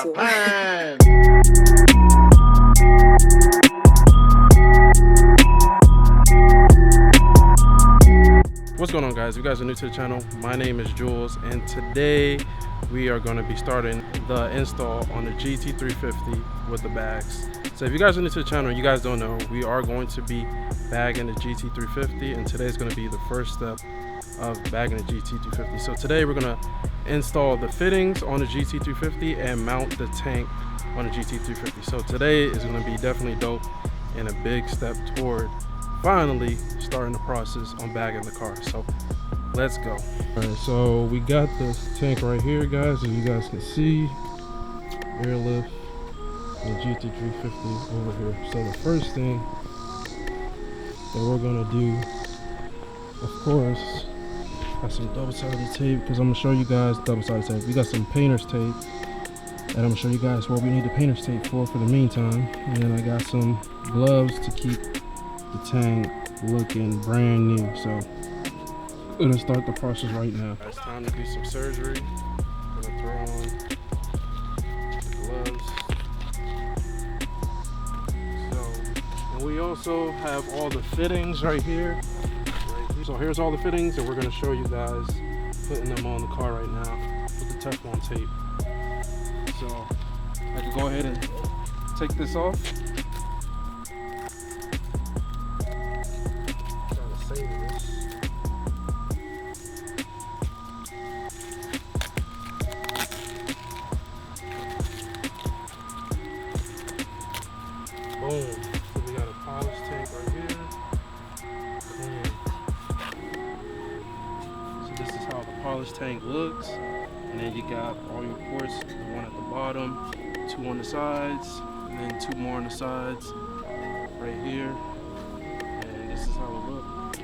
EvilStreetSharkFam. What's going on, guys? If you guys are new to the channel, my name is Jules, and today we are going to be starting the install on the GT350 with the bags. So if you guys are new to the channel and you guys don't know, we are going to be bagging the GT350, and today's going to be the first step of bagging the GT350. So today we're going to install the fittings on the GT350 and mount the tank on the GT350. So today is going to be definitely dope and a big step toward finally starting the process on bagging the car. So let's go. All right, so we got the tank right here, guys, as you guys can see. Airlift and GT350 over here. So the first thing that we're gonna do, of course, got some double-sided tape, because I'm gonna show you guys double-sided tape. We got some painter's tape, and I'm gonna show you guys what we need the painter's tape for the meantime. And then I got some gloves to keep the tank looking brand new. So we're gonna start the process right now. It's time to do some surgery. I'm gonna throw on the gloves. And we also have all the fittings right here. So here's all the fittings, and we're gonna show you guys putting them on the car right now with the Teflon tape. So I can go ahead and take this off. Boom. So we got a polished tank right here. Clean. So this is how the polished tank looks. And then you got all your ports, the one at the bottom, two on the sides, and then two more on the sides right here. And this is how it looks.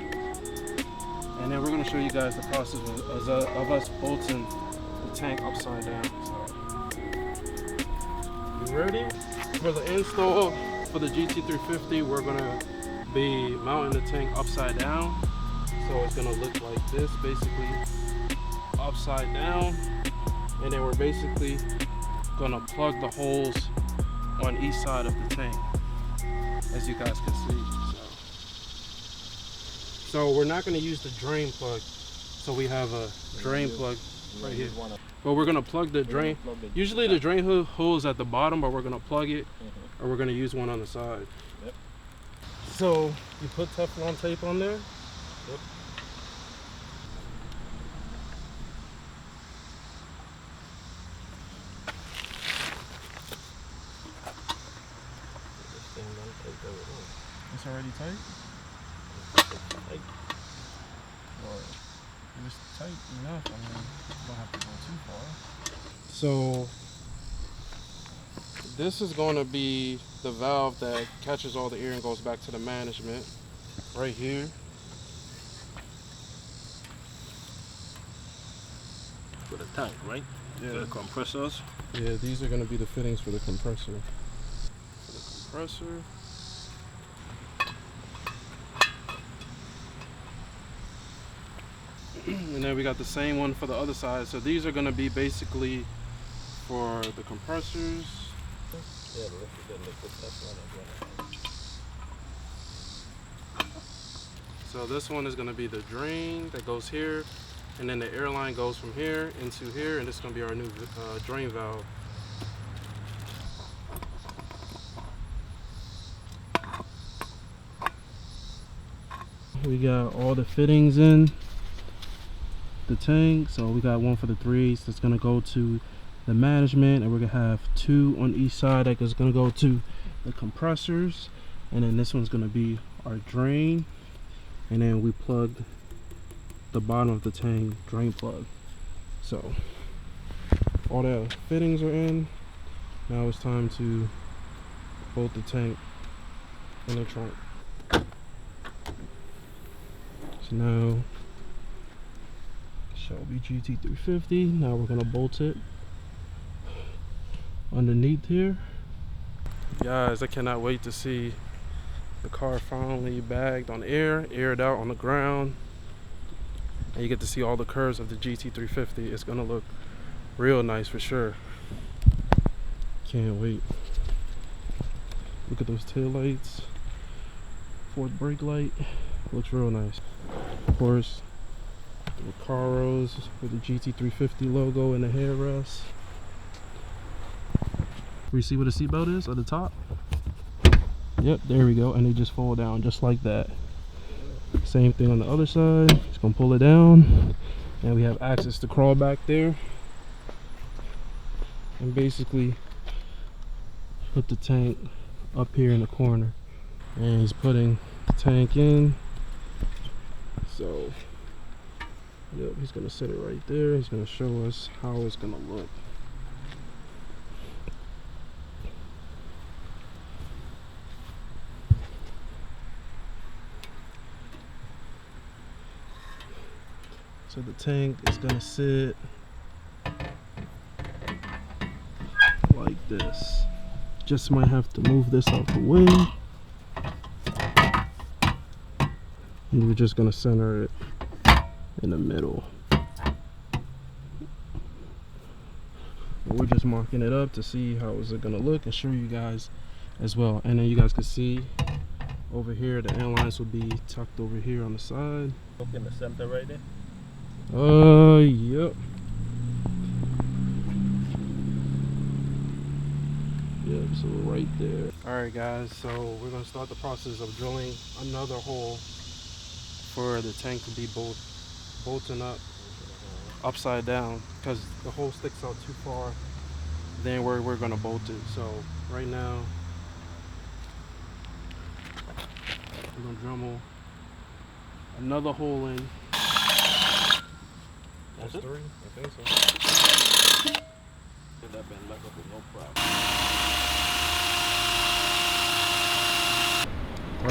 And then we're going to show you guys the process of us bolting the tank upside down. So, you ready? For the install for the GT350, we're going to be mounting the tank upside down. So it's going to look like this, basically upside down. And then we're basically going to plug the holes on each side of the tank, as you guys can see. So we're not going to use the drain plug. So we have a drain plug right here. But we're going to plug the drain. Usually the drain hole is at the bottom, but we're going to plug it, or we're going to use one on the side. Yep. So you put Teflon tape on there. Yep. It's already tight? Tight. Or if it's tight enough, I mean, you don't have to go too far. So this is going to be the valve that catches all the air and goes back to the management right here. For the tank, right? Yeah. For the compressors. Yeah, these are going to be the fittings for the compressor. For the compressor. And then we got the same one for the other side. So these are going to be basically for the compressors. Yeah, so this one is going to be the drain that goes here, and then the air line goes from here into here, and this is going to be our new drain valve. We got all the fittings in the tank. So we got one for the 3/8 that's going to go to the management, and we're going to have two on each side that is going to go to the compressors, and then this one's going to be our drain. And then we plugged the bottom of the tank drain plug. So all the fittings are in. Now it's time to bolt the tank in the trunk. So now Shelby Gt350. Now we're gonna bolt it underneath here. Guys, I cannot wait to see the car finally bagged on air, aired out on the ground, and you get to see all the curves of the GT350. It's gonna look real nice for sure. Can't wait. Look at those tail lights. Fourth brake light. Looks real nice. Of course, the Recaros with the GT350 logo and the headrest. We see what the seatbelt is at the top? Yep, there we go. And they just fall down just like that. Same thing on the other side. Just gonna pull it down. And we have access to crawl back there. And basically put the tank up here in the corner. And he's putting the tank in. So, yep, he's gonna set it right there. He's gonna show us how it's gonna look. So the tank is gonna sit like this. Just might have to move this out the way. And we're just gonna center it in the middle. We're just marking it up to see how is it gonna look and show you guys as well. And then you guys can see over here the end lines will be tucked over here on the side. Look in the center right there. Yep. Yep, so right there. Alright guys, so we're gonna start the process of drilling another hole for the tank to be bolting up upside down, because the hole sticks out too far than where we're gonna bolt it. So right now we're gonna Dremel another hole in. That's it? 3? I think so. Could have been left up with no problem.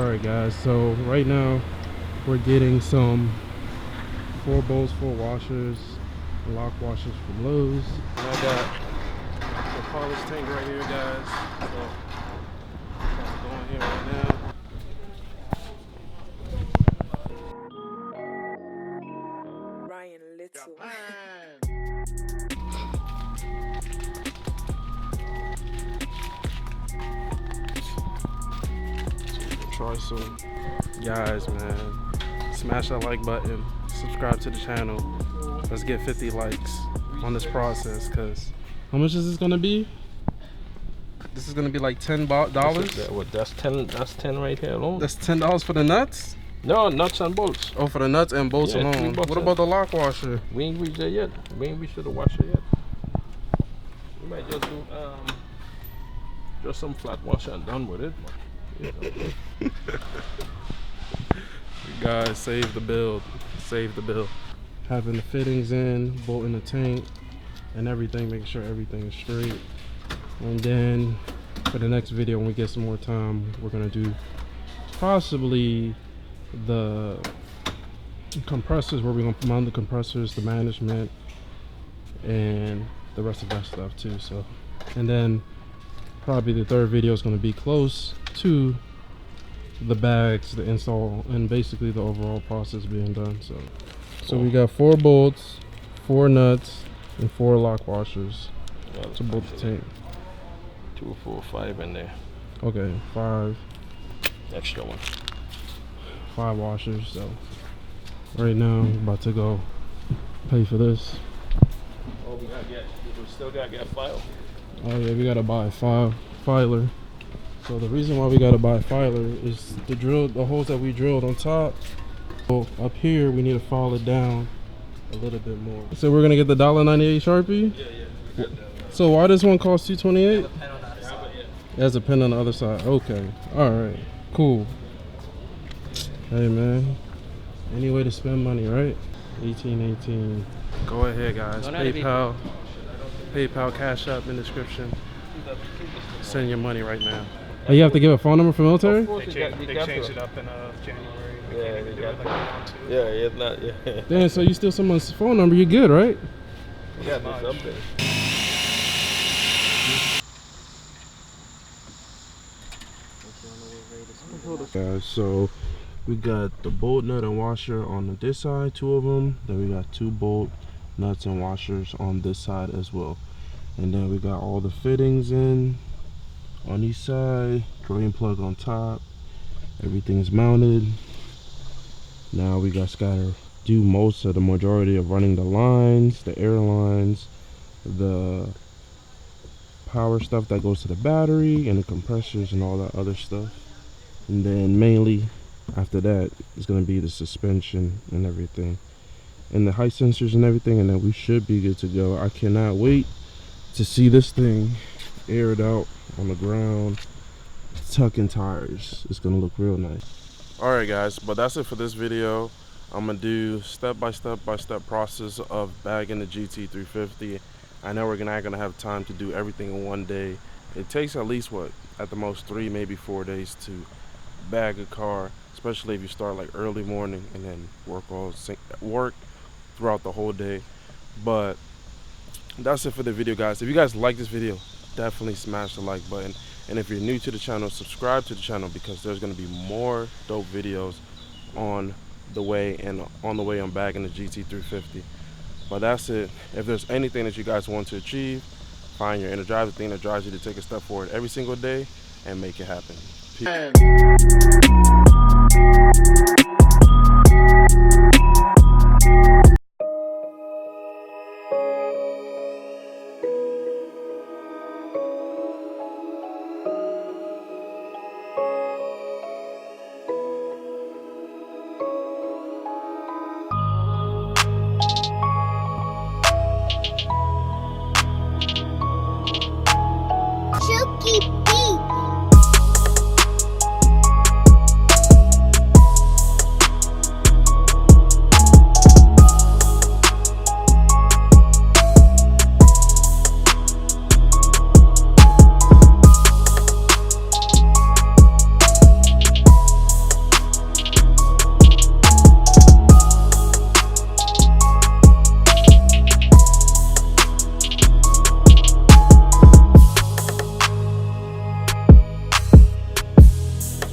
Alright guys, so right now we're getting some 4 bolts, 4 washers, lock washers from Lowe's. And I got the polish tank right here guys. So I'm about to go in here right now. Try some. Guys, man, smash that like button, subscribe to the channel. Let's get 50 likes on this process, because how much is this gonna be? This is gonna be like $10. That's 10. That's 10 right here alone. That's $10 for the nuts? No, nuts and bolts. Oh, for the nuts and bolts alone. What about the lock washer? We ain't reached there yet. We ain't reached the washer yet. We might just do just some flat washer and done with it. Yeah. Guys, save the build. Save the build. Having the fittings in, bolting the tank and everything, making sure everything is straight. And then for the next video, when we get some more time, we're gonna do possibly the compressors, where we're gonna mount the compressors, the management, and the rest of that stuff too. So, and then probably the third video is gonna be close to the bags, the install, and basically the overall process being done. So we got 4 bolts, 4 nuts, and 4 lock washers to bolt the tank. 2, 4, 5 in there. Okay, 5 Extra one. 5 washers. So right now I'm about to go pay for this. Oh, we still gotta get a file. Oh yeah, we gotta buy a filer. So the reason why we gotta buy a filer is the holes that we drilled on top. So up here we need to file it down a little bit more. So we're gonna get the $1.98 Sharpie? Yeah. So why does one cost $2.28? It has a pin on the other side. Okay. Alright. Cool. Hey man. Any way to spend money, right? 1818. Go ahead guys. PayPal, Cash App in the description. Send your money right now. Oh, you have to give a phone number for military? They changed it up in January. Yeah, They do it like a month or 2. Yeah, it's not. Yeah. Damn, so you steal someone's phone number, you're good, right? Yeah, this up there. Guys, so we got the bolt nut and washer on this side, 2 of them. Then we got 2 bolt nuts and washers on this side as well. And then we got all the fittings in on each side, drain plug on top, everything's mounted. Now we just gotta do most of the majority of running the lines, the air lines, the power stuff that goes to the battery and the compressors and all that other stuff. And then mainly after that it's gonna be the suspension and everything and the height sensors and everything, and then we should be good to go. I cannot wait to see this thing aired out on the ground, tucking tires. It's gonna look real nice. All right guys, but that's it for this video. I'm gonna do step by step process of bagging the GT350. I know we're not gonna have time to do everything in one day. It takes at least at the most 3, maybe 4 days to bag a car, especially if you start like early morning and then work throughout the whole day. But that's it for the video, guys. If you guys like this video, definitely smash the like button, and if you're new to the channel, subscribe to the channel, because there's going to be more dope videos on the way on bagging the GT350. But that's it. If there's anything that you guys want to achieve, find your inner drive, the thing that drives you to take a step forward every single day and make it happen. Peace.